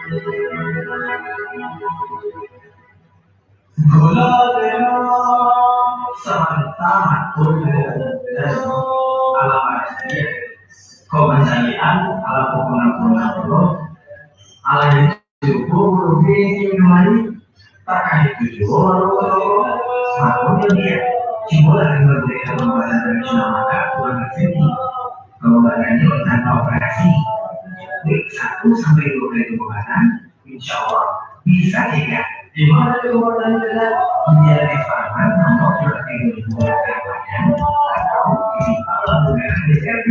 Gula sementara dan alamatnya kebangsaan ala pokok ala itu lebih tak itu satu dia cuma yang berbeda lembaga tradisional maka kurang efektif lembaganya tanpa operasi week 1 sampai 2 kali insya Allah bisa tidak di mana kekuatan kita menjadi farman nomor berarti menggunakan badan atau disimpan menggunakan DKP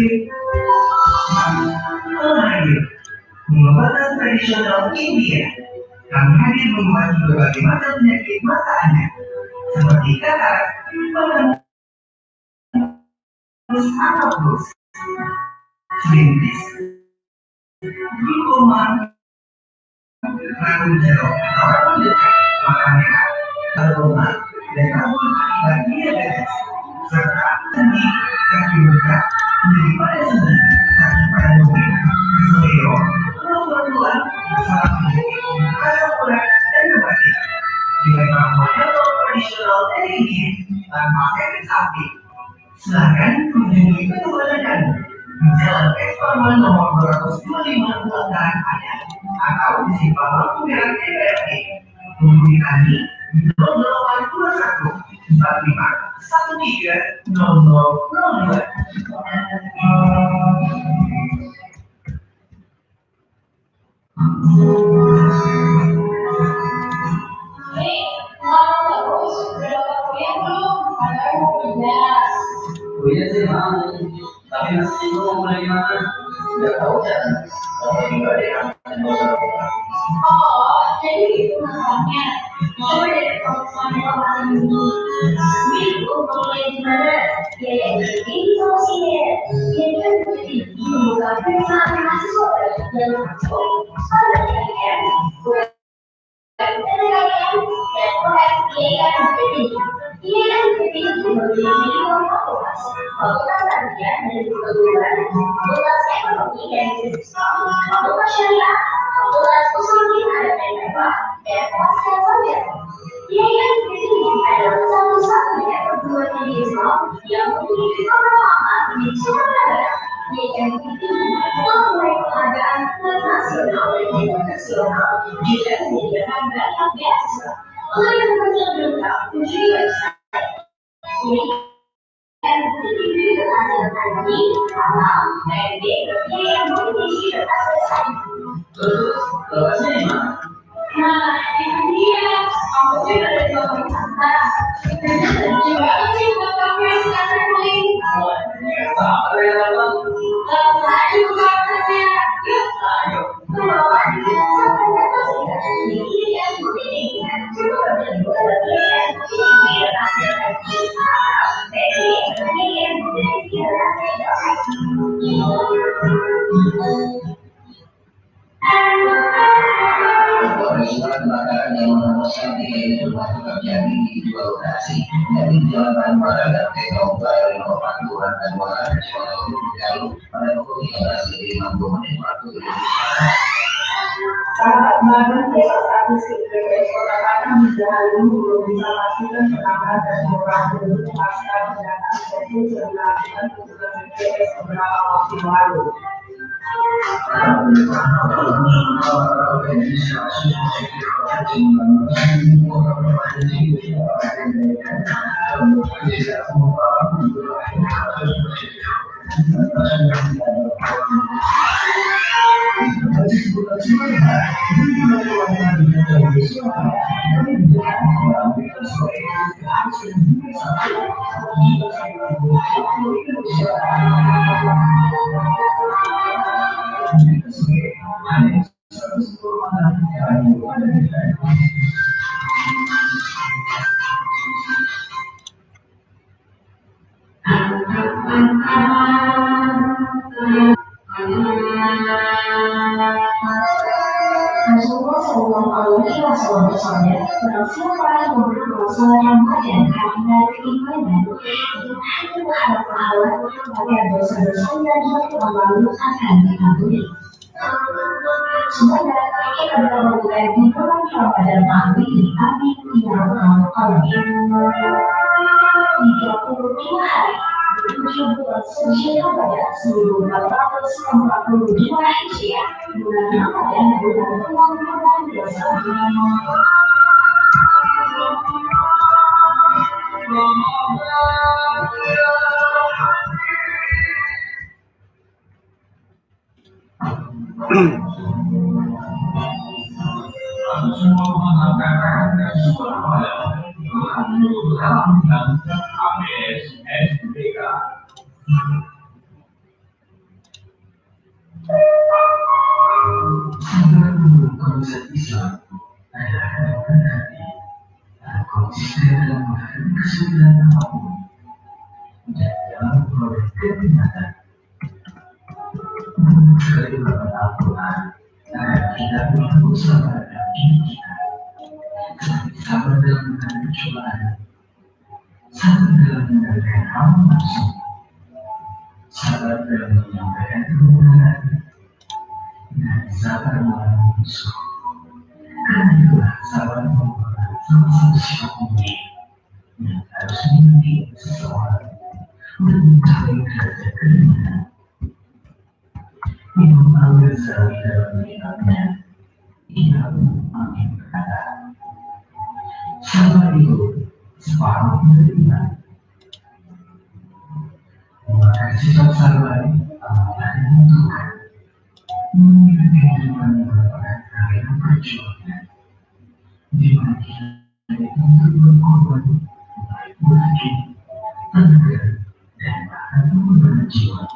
terakhir pengobatan tradisional India kami hadir membantu berbagai macam penyakit mata Anda seperti katarak, panas, lintis, glukoma, rambut jeruk, makanya aroma dan rambut bagian serta sendi kaki bergerak menjadi pada sendi kaki pada mobil seleo keluar salah penyakit rasa kurang dan kebaikan dengan model tradisional dari India tanpa efek samping. Silakan mengunjungi kedua kami di Jalan Eksperimen nomor 225 Pelataran Padang atau di Simpang Lampu Merah TPRT. Hubungi kami di 0821 45 13 0002. Iya sih mau, tapi masih itu mau mulai gimana? Nggak tahu kan? Kalau juga ada yang oh, jadi itu masalahnya. Coba deh kalau soalnya minggu mulai gimana? Ya, ini solusinya. Ini kan jadi bukan perusahaan mahasiswa yang masuk. Ada yang kita memulai bulan Ramadan nanti hari yang kali 32 hari 7 bulan suci Ramadan 1442 Hijriah bulan Ramadan bulan Ramadan biasa. Konsep Islam adalah hati konsisten dalam menghadapi kesulitan apapun dan dalam memperoleh kenikmatan. Sekali dalam Al-Quran, kita perlu bersabar dalam hidup kita, sabar dalam menghadapi cobaan, sabar dalam mengendalikan hawa nafsu, sabar dalam menyampaikan kebenaran, dan sabar melawan musuh. Karena itulah sabar merupakan salah satu sifat mulia yang harus dimiliki seseorang untuk mencapai derajat keimanan. Imam Al-Ghazali dalam kitabnya Ihya Ulumuddin berkata, sabar itu separuh dari iman. Maka sifat sabar amatlah dibutuhkan mengingat kehidupan merupakan karya perjuangan di mana kita dituntut berkorban baik waktu, tenaga, dan bahkan pengorbanan jiwa.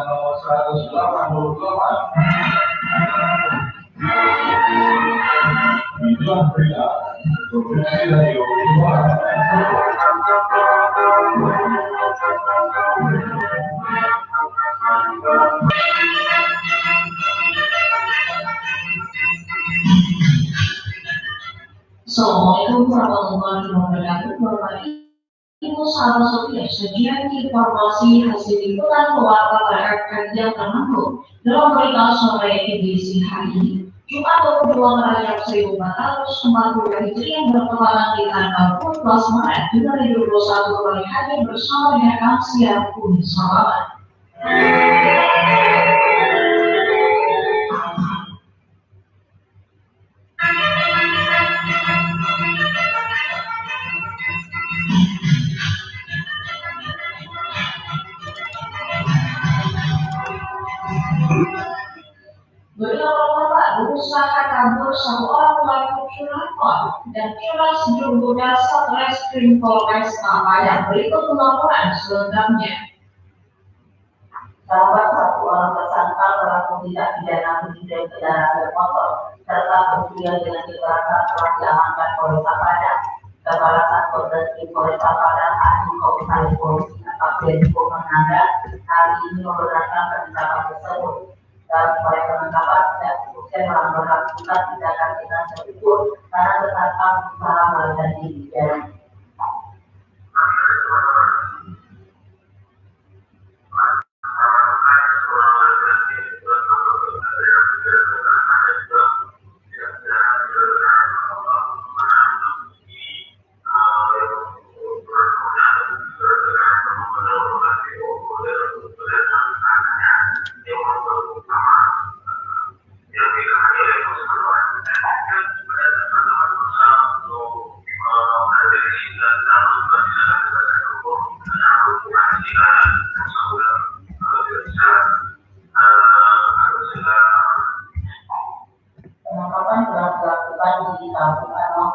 Nomor 188 Itulah berita produksi radio Assalamualaikum warahmatullahi wabarakatuh. Itu salah satu sekian informasi hasil liputan warta pada kerja tertentu dalam berita sore edisi hari ini, Jumat 22 Rajab 1442 Hijriah yang bertepatan di tanggal 14 Maret 2021 kembali hadir bersama dengan kami siang Uni Salaman. Berusaha kabur satu orang pelaku curang dan curang sejumlah Satreskrim Polres Surabaya. Berikut laporan selengkapnya. Sahabat satu orang tersangka pelaku tindak pidana pengintai kendaraan bermotor serta pencurian dengan kekerasan telah diamankan Polresta Padang. Kepala Satpol Reskrim Polresta Padang, Ahli Komisaris Polisi AKP Menanda, hari ini membenarkan penangkapan tersebut. Dan upaya penangkapan tidak usai melakukan tindakan tersebut karena tersangka berusaha melarikan diri dari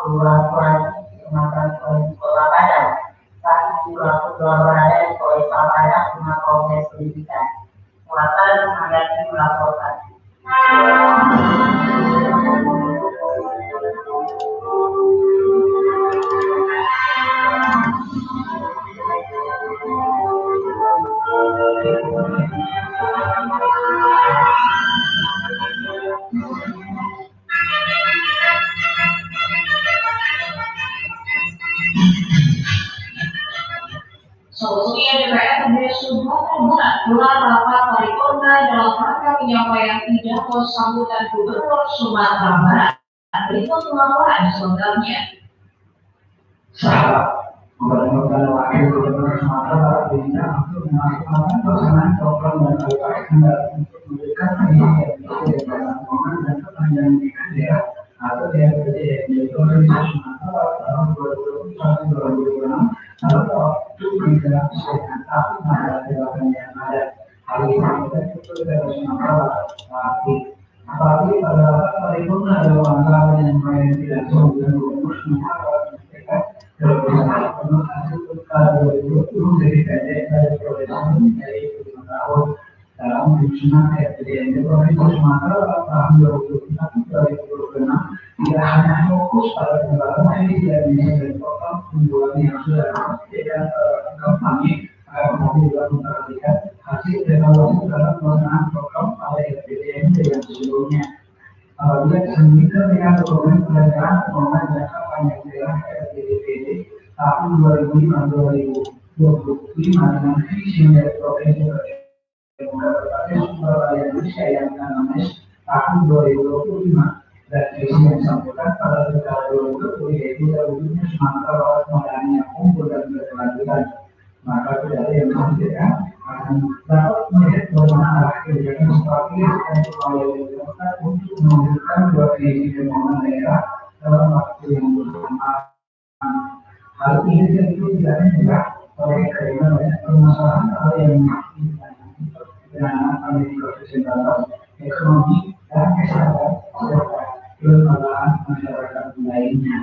Kelurahan Kecamatan Kota Padang. Saat itu pelaku telah berada di Polresta Padang dengan proses penyidikan. Selatan menghadapi melaporkan. penyampaian pidato sambutan Gubernur Sumatera Barat. Berikut laporan selengkapnya. Sahabat, Gubernur Wakil Gubernur Sumatera Barat diminta untuk melaksanakan pelaksanaan program dan alokasi anggaran untuk memberikan pendidikan dan lingkungan dan kepanjangan daerah atau DPD di Provinsi Sumatera Barat tahun 2021-2026 atau waktu berjalan sesuai tahun anggaran yang ada. Hal ini kita cukup dari Sumatera Barat. Apalagi pada paripurna dalam anggaran yang tidak langsung dengan Gubernur Sumatera Barat berbeda penuh hasil PK 2020 dari pendek dari provinsi menjadi 5 tahun dalam penyusunan RPJMD Provinsi Sumatera Barat tahun 2021-2026 tidak hanya fokus pada pengembangan visi dan misi dari program unggulan yang sudah disampaikan kampanye agar kami juga memperhatikan hasil evaluasi dalam pelaksanaan program pada RPJMD yang sebelumnya. Apabila disandingkan dengan dokumen perencanaan pembangunan jangka panjang daerah RPJMD tahun 2005-2025 dengan visi dari Provinsi Kabupaten Sumber Daya Indonesia yang dinamis tahun 2025 dan visi yang disampaikan pada Pilkada 2020 yaitu terwujudnya Sumatera Barat melayani yang unggul dan berkelanjutan. Maka tidak ada yang membedakan akan dapat melihat bagaimana arah kebijakan strategis dan upaya dilakukan untuk mewujudkan dua visi pembangunan daerah dalam waktu yang bersamaan. Hal ini tentu tidak mudah oleh karena banyak permasalahan hal yang mengakibatkan penanganan di proses ekonomi dan kesehatan serta kelembagaan masyarakat lainnya.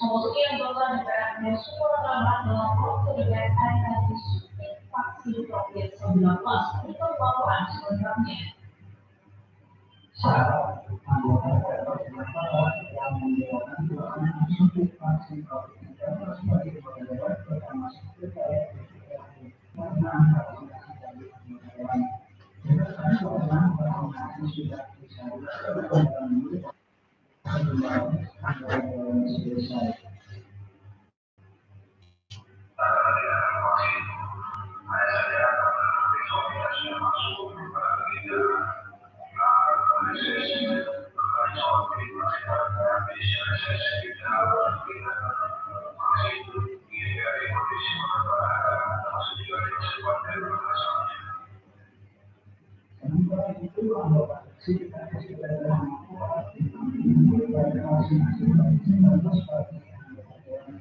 Kemudian Bapak DPRD Sumatera dalam waktu dengan ada disuntik vaksin COVID-19 untuk laporan selengkapnya. Syarat anggota DPR masyarakat yang menjalankan pelaksanaan disuntik vaksin COVID-19 sebagai pegawai pertama terkait pelaksanaan vaksinasi bagi anggota dewan. Berdasarkan pelaksanaan vaksinasi sudah disalurkan sebelum anggota dewan selesai. Sementara itu, anggota kita sudah vaksinasi COVID-19 bagi anggota dewan.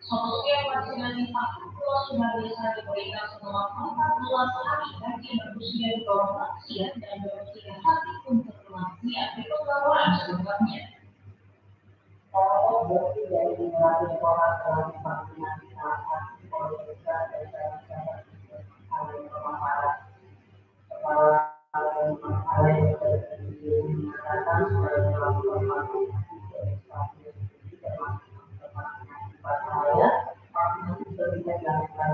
Kemudian vaksinasi vaksin sudah bisa diberikan selama 14 hari bagi yang berusia di bawah lansia dan berusia sakit untuk lansia. Berikut laporan selengkapnya. Kalau bukti dari generasi sekolah telah divaksinasi salah satu politika dan pemaparan kepala mengatakan sebagai melakukan vaksinasi saya vaksinasi berbeda dilakukan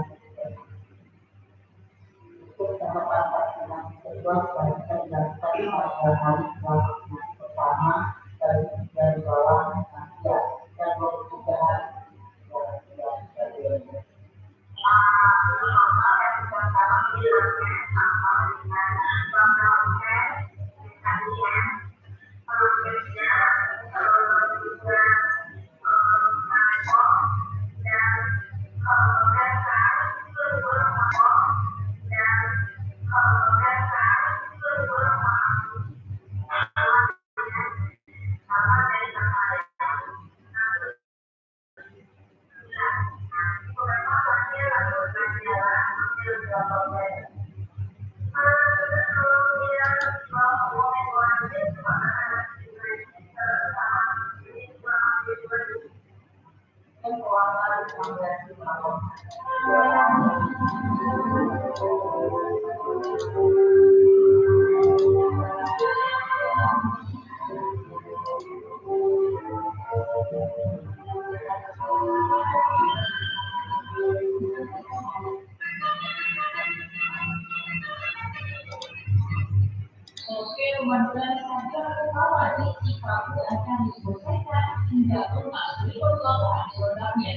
untuk tahapan vaksinasi kedua selanjutnya dilakukan pada hari vaksinasi pertama dari bawah lansia dan 23 hari. Kemudian saja kepala di Cipaku akan diselesaikan hingga tuntas. Berikut laporan selengkapnya.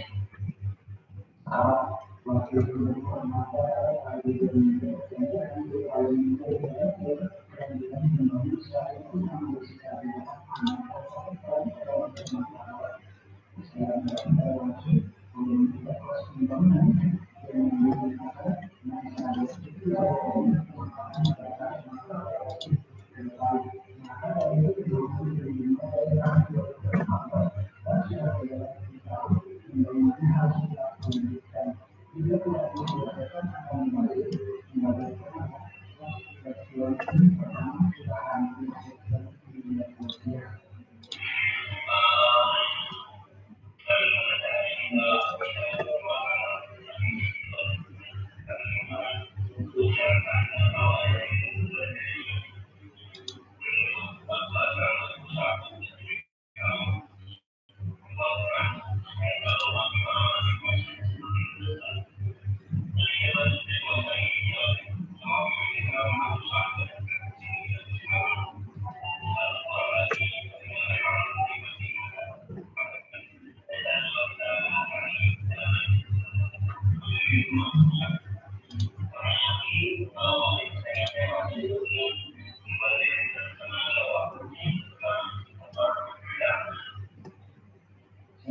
Wakil Gubernur Sumatera Hari ini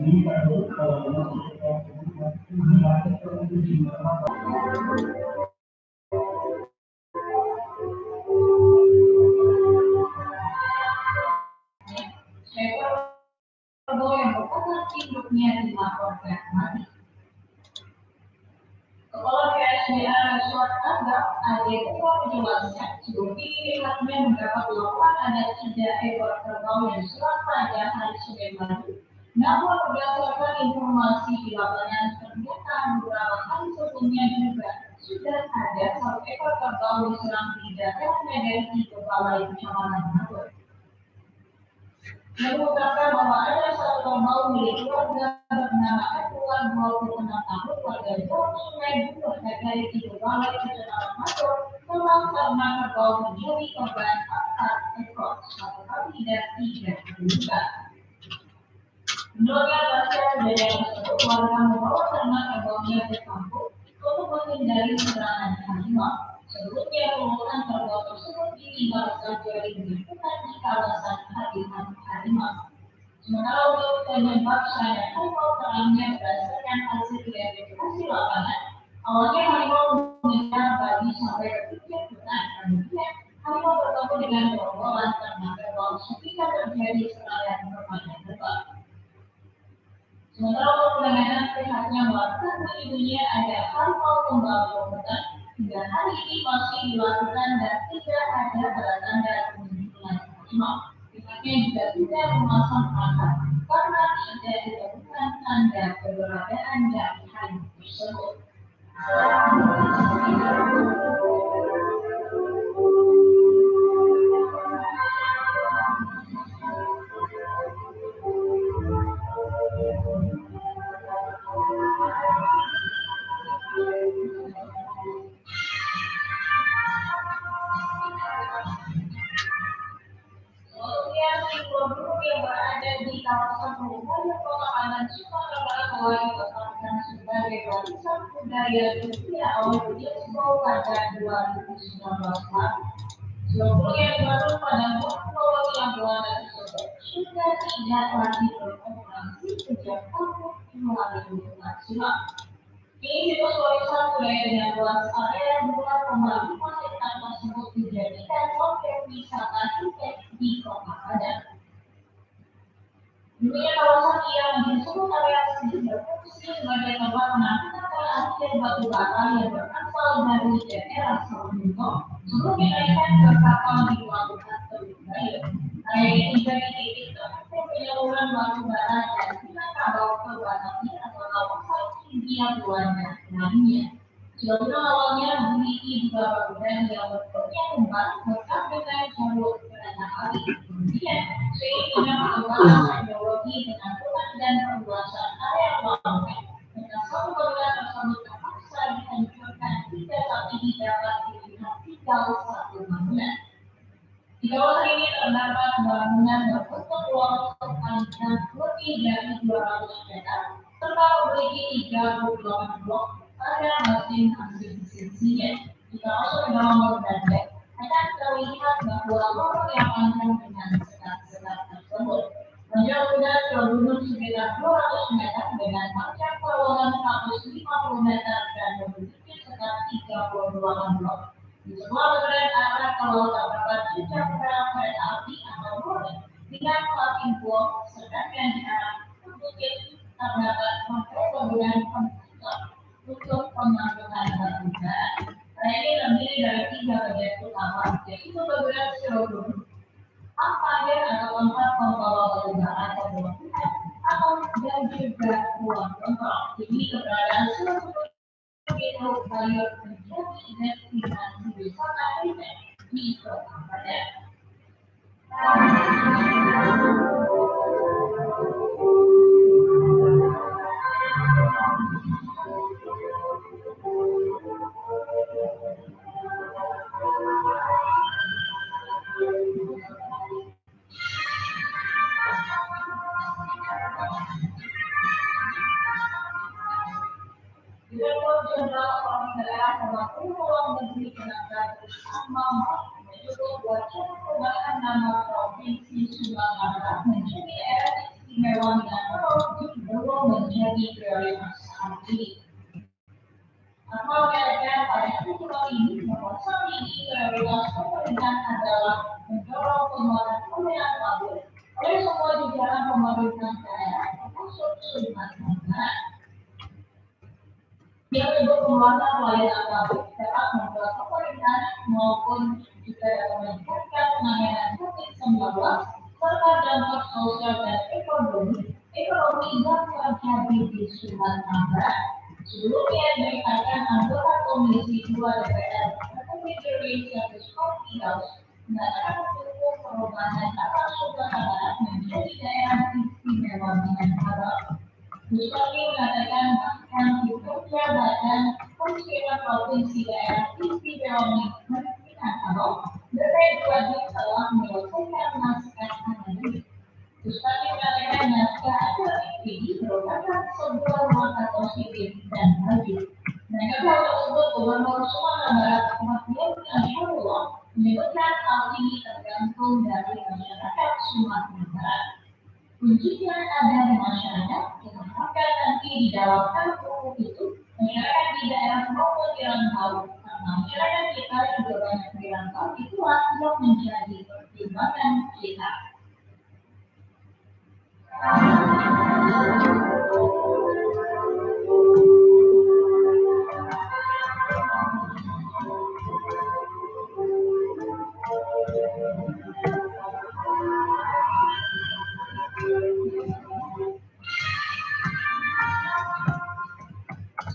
Seekor kerbau yang berkata induknya dilaporkan mati. Kepala PSDA Resort Agak, AD Ketua menjelaskan, sebelum ini pihaknya mendapat laporan ada 3 ekor kerbau yang serang pada hari Senin lalu. Namun berdasarkan informasi di lapangan, ternyata beberapa hari sebelumnya juga sudah ada 1 ekor kerbau diserang di daerah Medan di Kepala Kecamatan Bogor. Ia mengungkapkan bahwa ada 1 kerbau milik keluarga bernama Edward 26 tahun warga Jor Sungai Bukur dari Kepala Kecamatan Bogor telah ternak kerbau menjadi korban 4 ekor 1 kali dan 3 terluka. Menurutnya pasca kejadian tersebut, warga membawa ternak kerbaunya ke kampung untuk menghindari serangan harimau. Sebelumnya puluhan kerbau tersebut ditinggalkan dari penjemputan di kawasan habitat harimau. Sementara untuk penyebab serangan harimau terangnya berdasarkan hasil identifikasi lapangan, awalnya harimau mengejar babi sampai ke pinggir hutan. Kemudian harimau bertemu dengan gerombolan ternak kerbau sehingga terjadi serangan kepada kerbau. Sementara untuk penanganan pihaknya melakukan melindungi ada harimau kembali ke hutan. Hingga hari ini masih dilakukan dan tidak ada tanda-tanda kemunculan harimau. Pihaknya juga tidak memasang perangkap karena tidak ditemukan tanda keberadaan dari harimau tersebut. Yang berada di kawasan Bogor, Kota Padang, Sumatera Barat, mulai ditetapkan sebagai warisan budaya dunia oleh UNESCO pada 2019 lalu. Sebelumnya baru pada Bogor yang Belanda tersebut sudah tidak lagi beroperasi sejak tahun 2004 silam. Ini situs warisan budaya dengan luas area 2,5 hektar tersebut dijadikan objek wisata di Kota Padang. Dulunya kawasan yang disebut area sendiri berfungsi sebagai tempat penampungan penghasil batu bata yang berasal dari daerah Sawalunto sebelum dinaikkan ke kapal di pelabuhan Teluk Bayu. Area ini menjadi titik tempat penyaluran batu bata dan Minangkabau ke Batavia atau kawasan Hindia Belanda lainnya. Jalur awalnya memiliki 2 bangunan yang bentuknya umpan lengkap dengan jalur kereta api. Kemudian, seiring dengan perkembangan teknologi dengan hutan dan perluasan area pelabuhan, maka 1 bangunan tersebut terpaksa dihancurkan hingga saat ini dapat dilihat tinggal 1 bangunan. Di kawasan ini terdapat bangunan berbentuk ruang sepanjang lebih dari 200 meter, serta memiliki 38 blok pada masing-masing sisinya. Di kawasan Bawang dan Dek akan terlihat bahwa lorong yang panjang dengan sekat-sekat tersebut menjauhkan ke gunung sekitar 200 meter dengan panjang terowongan 150 meter dan memiliki sekat 38 blok. Di sebelah bagian arah kalau terdapat jejak rel kereta api atau rolling dengan plat blok, sedangkan di arah ke bukit terdapat bangkai bangunan komputer untuk penampungan batu bara. Ini terdiri dari 3 bagian utama, yaitu bangunan showroom, ampade atau tempat membawa batu bara ke pelabuhan, atau dan juga ruang kontrol. Ini keberadaan seluruh itu bayar menjadi destinasi wisata di Kota Padang. Direktur Jenderal Otonomi Daerah Bengkulu Luar Negeri Tenaga Kerjaan menyebut wacana perubahan nama Provinsi Sumatera Barat menjadi RI keistimewaan Negara belum menjadi prioritas saat ini. Akmal menyatakan pada kesempatan ini bahwa saat ini prioritas pemerintahan adalah mendorong penguatan pemerintahan publik oleh semua jajaran pemerintahan daerah termasuk Sultan Negara. Dia menyebut penguatan pelayanan publik dapat membuat pemerintahan maupun juga dapat meningkatkan penanganan COVID-19 serta dampak sosial dan ekonomi yang terjadi di Sumatera. Sebelumnya dikatakan anggota Komisi 2 DPR Republik Indonesia Rizky mengatakan mendukung perubahan atas Sumatera menjadi daerah istimewa Minangkabau. Rizky mengatakan bahkan kinerja Badan Perwakilan Provinsi Daerah Istimewa Minangkabau BPI telah menyelesaikan naskah akademik. Rizky mengatakan naskah akademik ini merupakan sebuah ruang atau sipil dan wajib. Menanggapi hal tersebut, Gubernur Sumatera Barat Ahmad Yani Ansarullah menyebutkan hal ini tergantung dari masyarakat Sumatera Barat. Kuncinya ada di masyarakat, kita harapkan nanti di dalam RUU itu masyarakat di daerah maupun di rantau, karena masyarakat kita juga banyak di rantau, itulah yang menjadi pertimbangan kita.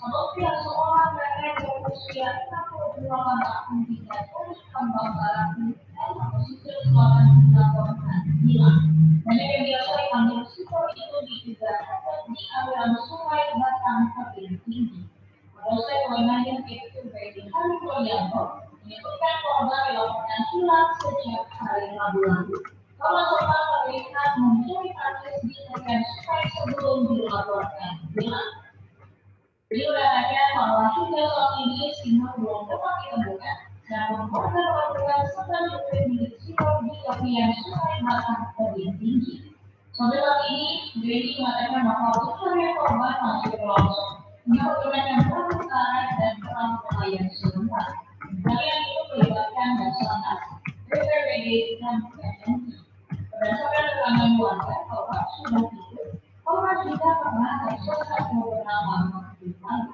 Apabila seorang mereka yang berusia 68 tahun tidak terus kembang barat atau pesisir selatan dilaporkan hilang. Banyak yang biasa dipanggil sipol itu diduga di aliran sungai Batang Tebing Tinggi. Proses kewenangan itu bagi Hari Prianto menyebutkan korban dilaporkan hilang sejak hari Rabu lalu. Kalau sempat terlihat mencuri pakis di tepian sungai sebelum dilaporkan hilang. Beliau mengatakan bahwa hingga saat ini Simon belum dapat ditemukan, namun korban melakukan selanjutnya milik Simon di tepian sungai Batang Tebing Tinggi. Sampai saat ini, Denny mengatakan bahwa pencarian korban masih berlangsung, hingga menggunakan perahu karet dan perahu nelayan sebentar. Pencarian itu melibatkan Basarnas, BPBD dan TNI. Berdasarkan keterangan warga, korban sudah tidur. Korban juga pernah tersesat beberapa waktu lalu.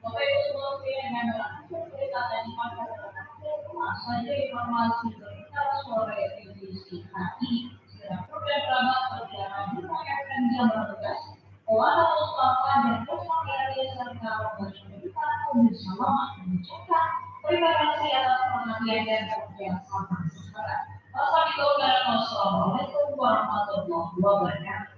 Bapak Ibu semua dengan langsung cerita tadi pada saja informasi berita sore edisi hari sedang program rapat berjalan ditanyakan jam bertugas Olah Mustafa dan Kesakari serta bercerita bisa mengucapkan terima kasih atas perhatian dan kerjasama sekarang. Wassalamualaikum warahmatullahi wabarakatuh.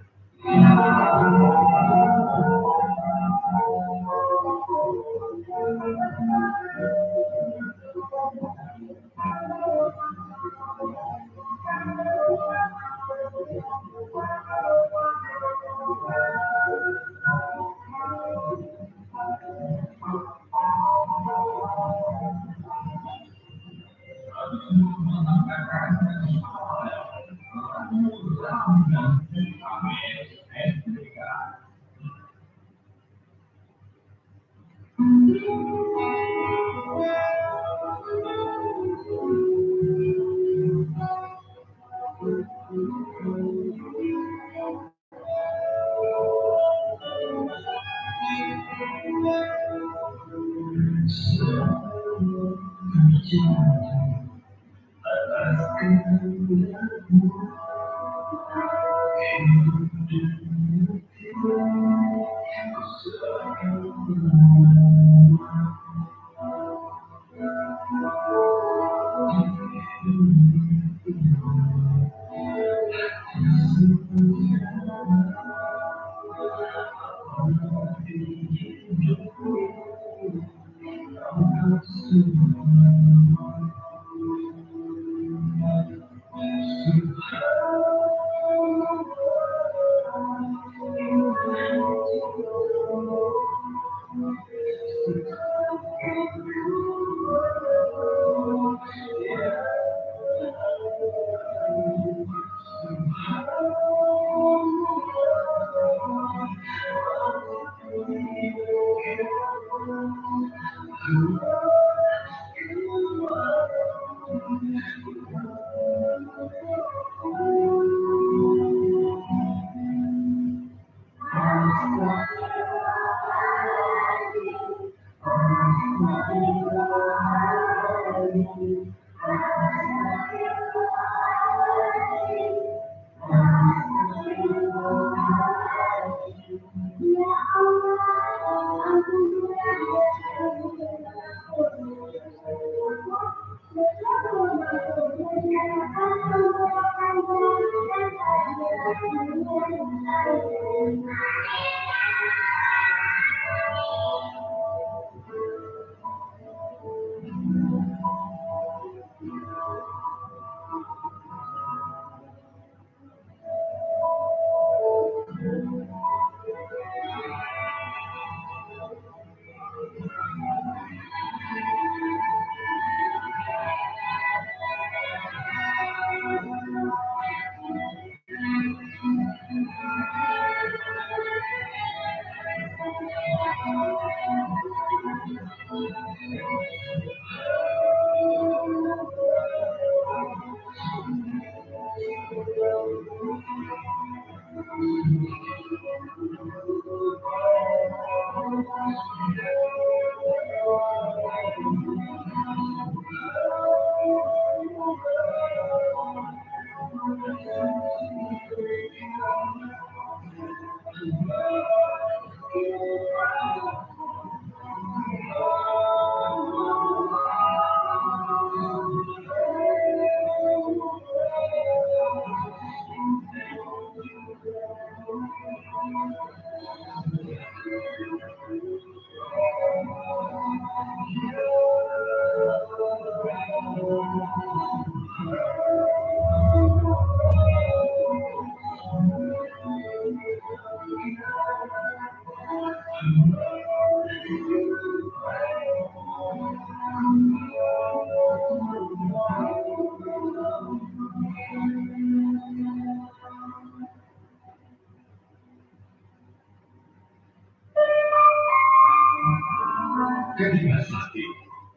Ketika sakit,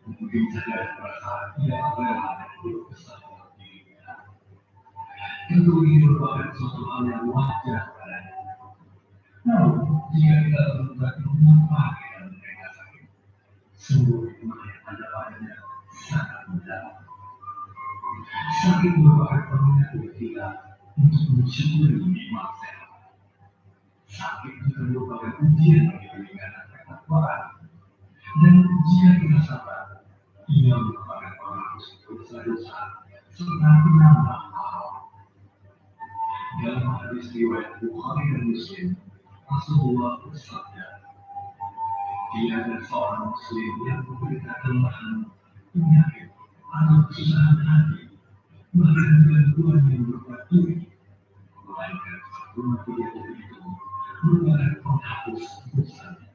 mungkin saja perasaan ia rela berkeluh kesah dalam dirinya. Tentu ini merupakan suatu hal yang wajar padanya. Namun, jika kita terlibat mengapa dalam mereka sakit, sungguh hikmah yang ada padanya sangat mendalam. Sakit merupakan pengingat kita untuk mensyukuri nikmat sehat. Sakit juga merupakan ujian bagi keringanan ketakwaan. Dan jika kita sabar, ia merupakan penghapus dosa-dosa serta penambah pahala. Dalam hadis riwayat Bukhari dan Muslim, Rasulullah bersabda, "Tiada seorang Muslim yang menderita kelemahan, penyakit, atau kesusahan hati, bahkan gangguan yang berupa duri, melainkan sebelum kejadian itu merupakan penghapus dosa."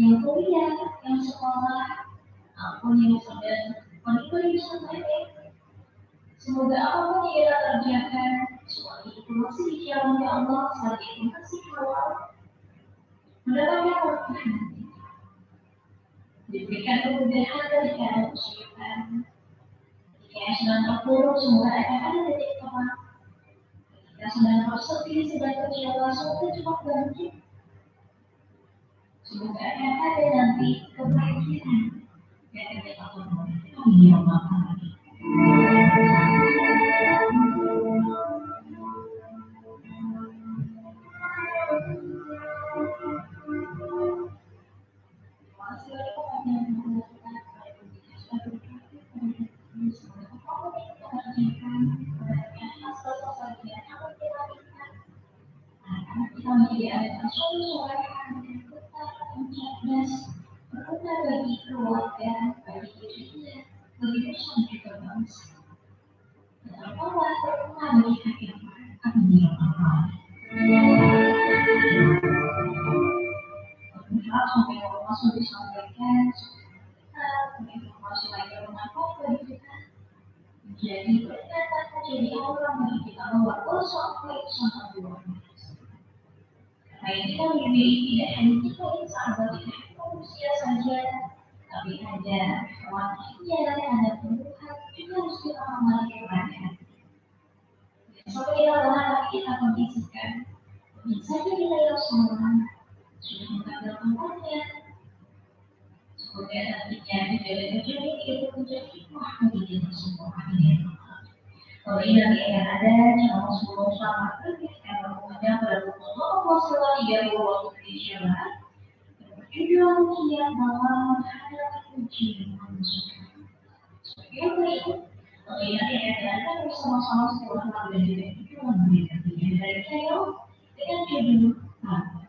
yang kuliah, yang sekolah, apapun yang sedang menikmati bersama ini. Semoga apapun yang kita kerjakan, semua itu masih dijalankan Allah saat itu masih keluar mendapatkan keberkahan. Diberikan kemudahan dari keadaan kesulitan. Jika sedang terpuruk, semoga akan ada titik terang. Jika sedang bersedih, sedang kecewa, semoga cepat bangkit. Semoga akan ada nanti kebahagiaan yang kita temui. Amin ya Allah. Kita menjadi anak asuh yang tetap cerdas, berguna bagi keluarga, bagi dirinya, bagi nusa juga bangsa. Dan terutama berguna bagi agama. Amin ya Allah. Berharap sampai langsung disampaikan informasi lain yang bermanfaat bagi kita. Jadi berkaitan menjadi orang bagi kita bahwa sampai sangat luar biasa. Karena kita memiliki tidak hanya kita yang sahabat, tidak hanya manusia saja, tapi ada khawatirnya, ada tumbuhan, juga harus kita memiliki perhatian. Sampai kita berharap kita kondisikan, bisa jadi layak semua sudah mengambil tempatnya. Semoga nantinya kejadian-kejadian itu menjadi hikmah bagi kita semua. Amin. Kalau ini nanti akan ada channel 10 selamat kritis yang berhubungan pada pukul 00.30 waktu Indonesia Barat. Berjudul kiat dalam menghadapi ujian manusia. Sebagai berikut, kalau ini nanti akan ada bersama-sama setelah lagu dan juga itu memberikan pilihan dari saya dengan judul apa.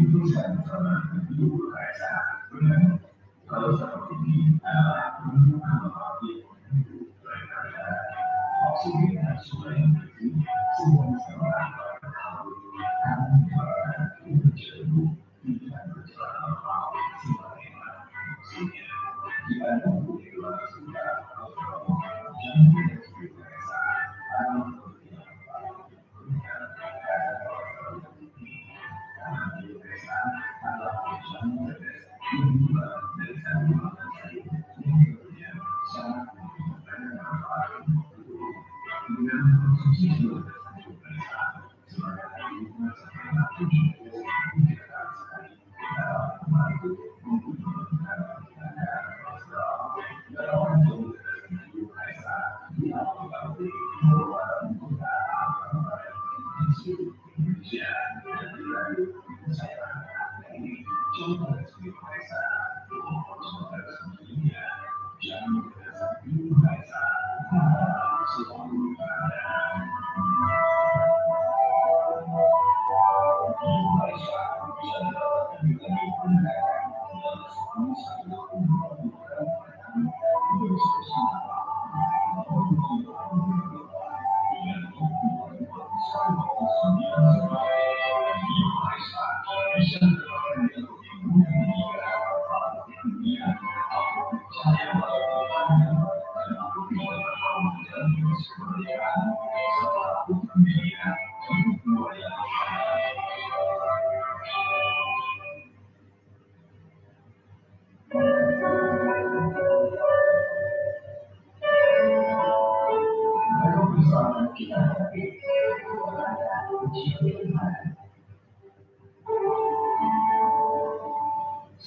itu sama-sama hidup berasa. Kalau seperti ini, maksudnya supaya semua masalah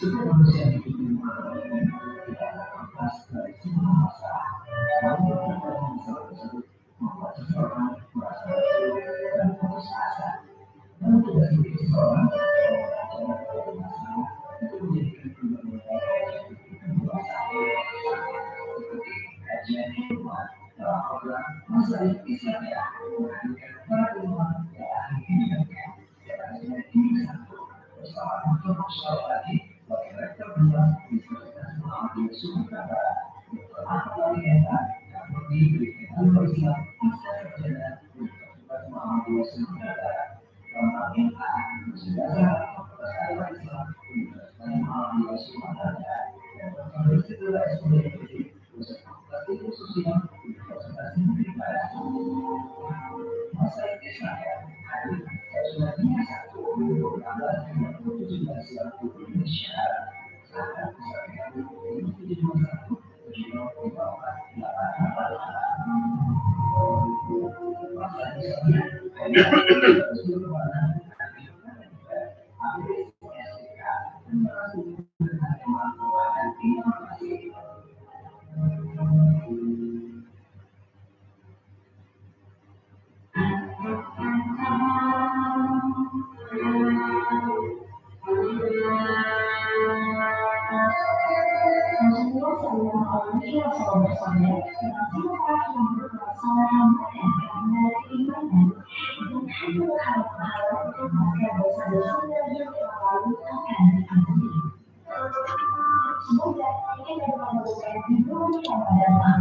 setiap manusia itu tidak lepas dari semua masalah. Namun terkadang masalah tersebut membuat seseorang merasa lesu dan putus asa. Namun tidak sedikit seseorang yang dari masalah itu menjadikan pribadinya kedewasaan. Seperti kajian ilmuwan dalam program masa Islam menghadirkan para ilmuwan yang ahli bidangnya sebagai ini satu bersama Dr. Syawati sebagai rektor bidang Universitas Muhammad Yusuf Dr. Ahmad Yenta yang berdiri dengan Islam Pasca Sarjana Universitas Muhammad Yusuf Dr. Yenta Sudara Fakultas Agama Islam Universitas Muhammad Yusuf dan Dr. Rizkyla SPDPD Pusat Fakultas Ilmu Sosial Universitas Negeri Padang. Masa itu saya hadir sudah satu 17 waktu Indonesia saat saya 721 masa Semoga ini dapat memberikan hiburan kepada